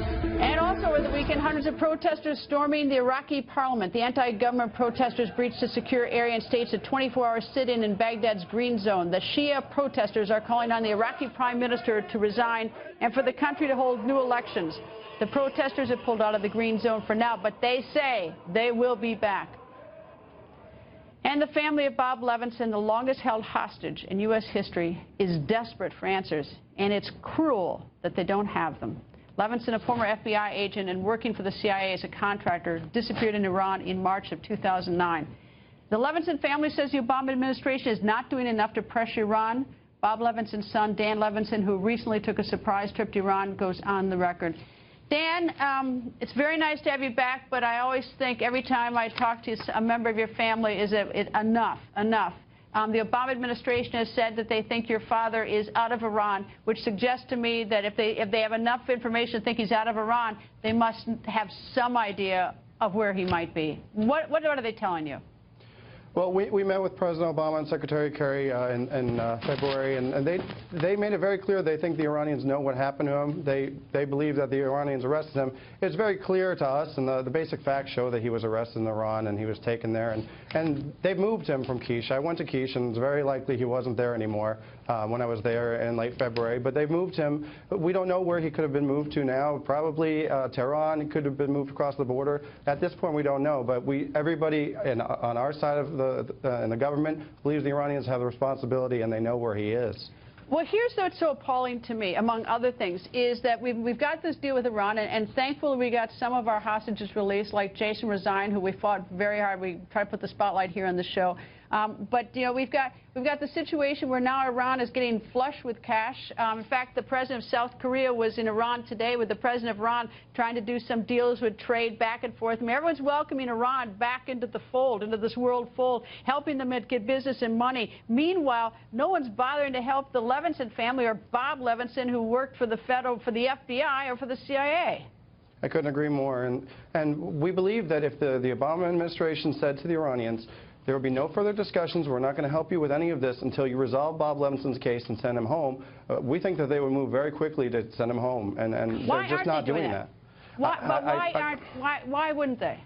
And also over the weekend, hundreds of protesters storming the Iraqi parliament. The anti-government protesters breached a secure area and staged a 24-hour sit-in in Baghdad's green zone. The Shia protesters are calling on the Iraqi prime minister to resign and for the country to hold new elections. The protesters have pulled out of the green zone for now, but they say they will be back. And the family of Bob Levinson, the longest-held hostage in U.S. history, is desperate for answers, and it's cruel that they don't have them. Levinson, a former FBI agent and working for the CIA as a contractor, disappeared in Iran in March of 2009. The Levinson family says the Obama administration is not doing enough to pressure Iran. Bob Levinson's son, Dan Levinson, who recently took a surprise trip to Iran, goes on the record. Dan, it's very nice to have you back, but I always think every time I talk to a member of your family is enough. The Obama administration has said that they think your father is out of Iran, which suggests to me that if they have enough information to think he's out of Iran, they must have some idea of where he might be. What are they telling you? Well, we met with President Obama and Secretary Kerry in February, and they made it very clear they think the Iranians know what happened to him. They believe that the Iranians arrested him. It's very clear to us, and the basic facts show that he was arrested in Iran and he was taken there. And they've moved him from Quiche. I went to Quiche, and it's very likely he wasn't there anymore when I was there in late February. But they've moved him. We don't know where he could have been moved to now. Probably Tehran. He could have been moved across the border. At this point, we don't know. But everybody on our side of and the government believes the Iranians have the responsibility and they know where he is. Well, here's what's so appalling to me, among other things, is that we've got this deal with Iran, and thankfully we got some of our hostages released, like Jason Rezaian, who we fought very hard. We try to put the spotlight here on the show. But you know, we've got the situation where now Iran is getting flush with cash. In fact, the president of South Korea was in Iran today with the president of Iran, trying to do some deals with trade back and forth. I mean, everyone's welcoming Iran back into the fold, into this world fold, helping them get business and money. Meanwhile, no one's bothering to help the Levinson family or Bob Levinson, who worked for the FBI or for the CIA. I couldn't agree more. And we believe that if the Obama administration said to the Iranians, there will be no further discussions, we're not going to help you with any of this until you resolve Bob Levinson's case and send him home, we think that they would move very quickly to send him home, and they're just not doing that. Why wouldn't they?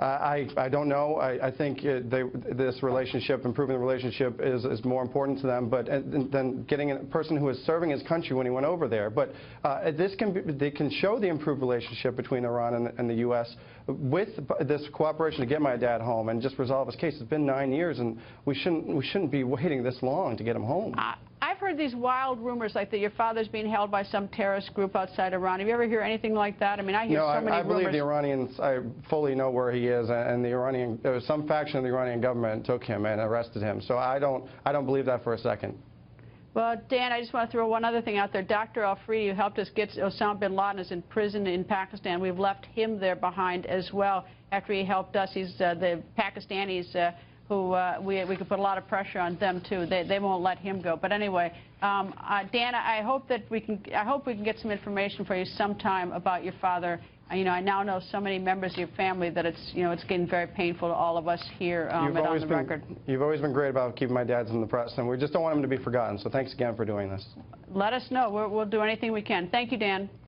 I don't know. I think this relationship, improving the relationship, is more important to them. But than getting a person who was serving his country when he went over there. But they can show the improved relationship between Iran and the U.S. with this cooperation to get my dad home and just resolve his case. It's been 9 years, and we shouldn't be waiting this long to get him home. I've heard these wild rumors like that your father's being held by some terrorist group outside Iran. Have you ever heard anything like that? I mean, I hear so many rumors. No, I believe the Iranians, I fully know where he is, and there was some faction of the Iranian government took him and arrested him. So I don't believe that for a second. Well, Dan, I just want to throw one other thing out there. Dr. Afridi, who helped us get Osama bin Laden, is in prison in Pakistan. We've left him there behind as well after he helped us. He's the Pakistanis who we could put a lot of pressure on them too. They won't let him go. But anyway, Dan, I hope we can get some information for you sometime about your father. You know, I now know so many members of your family that it's getting very painful to all of us here On the Record. You've always been great about keeping my dad in the press, and we just don't want him to be forgotten. So thanks again for doing this. Let us know. We'll do anything we can. Thank you, Dan.